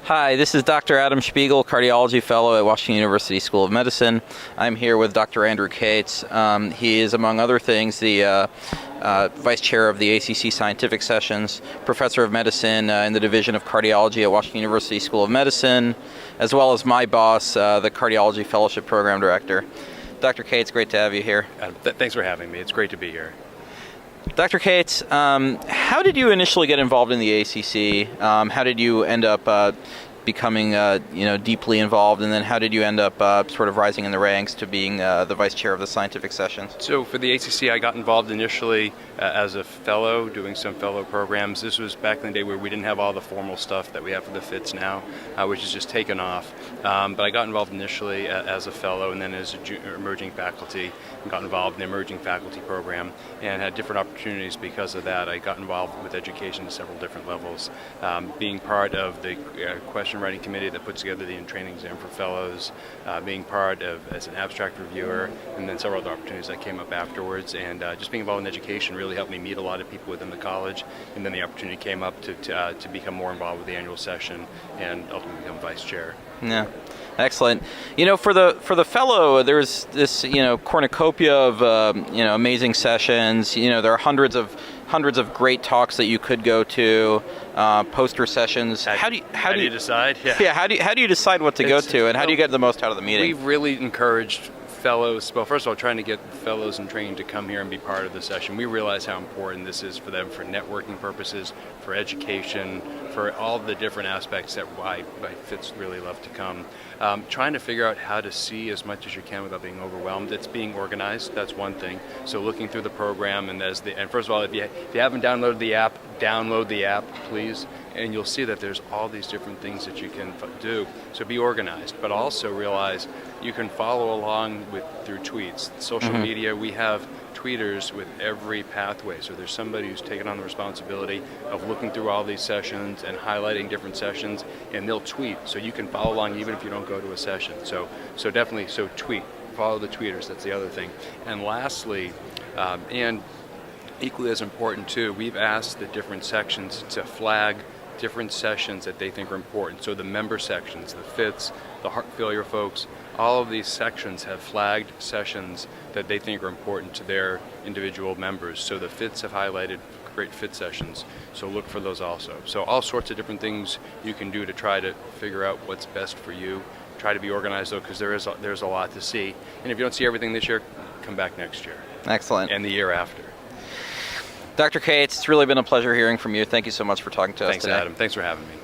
Hi, this is Dr. Adam Spiegel, Cardiology Fellow at Washington University School of Medicine. I'm here with Dr. Andrew Cates. He is, among other things, the Vice Chair of the ACC Scientific Sessions, Professor of Medicine in the Division of Cardiology at Washington University School of Medicine, as well as my boss, the Cardiology Fellowship Program Director. Dr. Cates, great to have you here. Thanks for having me. It's great to be here. Dr. Cates, how did you initially get involved in the ACC? How did you end up becoming deeply involved, and then how did you end up sort of rising in the ranks to being the vice chair of the scientific sessions? So for the ACC, I got involved initially as a fellow, doing some fellow programs. This was back in the day where we didn't have all the formal stuff that we have for the FITs now, which is just taken off. But I got involved initially as a fellow, and then as a emerging faculty, and got involved in the emerging faculty program, and had different opportunities because of that. I got involved with education at several different levels, being part of the question writing committee that puts together the training exam for fellows, being part of as an abstract reviewer, and then several other opportunities that came up afterwards. And just being involved in education really helped me meet a lot of people within the college, and then the opportunity came up to become more involved with the annual session and ultimately become vice chair. Yeah, excellent. For the fellow, there's this cornucopia of amazing sessions. There are hundreds of great talks that you could go to, poster sessions. How do you decide? Yeah. How do you decide what to go to, and how do you get the most out of the meeting? We've really encouraged fellows, well, first of all, trying to get fellows in training to come here and be part of the session. We realize how important this is for them for networking purposes, for education, for all the different aspects that why FITs really love to come. Trying to figure out how to see as much as you can without being overwhelmed. It's being organized, that's one thing. So looking through the program, and first of all, if you haven't downloaded the app, download the app, please. And you'll see that there's all these different things that you can do. So be organized, but also realize you can follow along through tweets. Social media, we have tweeters with every pathway. So there's somebody who's taken on the responsibility of looking through all these sessions and highlighting different sessions, and they'll tweet. So you can follow along even if you don't go to a session. So definitely, tweet. Follow the tweeters, that's the other thing. And lastly, and equally as important too, we've asked the different sections to flag different sessions that they think are important. So the member sections, the FITs, the heart failure folks, all of these sections have flagged sessions that they think are important to their individual members. So the FITs have highlighted great FIT sessions, so look for those also. So all sorts of different things you can do to try to figure out what's best for you. Try to be organized though, because there's a lot to see. And if you don't see everything this year, come back next year. Excellent. And the year after. Dr. Cates, it's really been a pleasure hearing from you. Thank you so much for talking to us today. Thanks, Adam. Thanks for having me.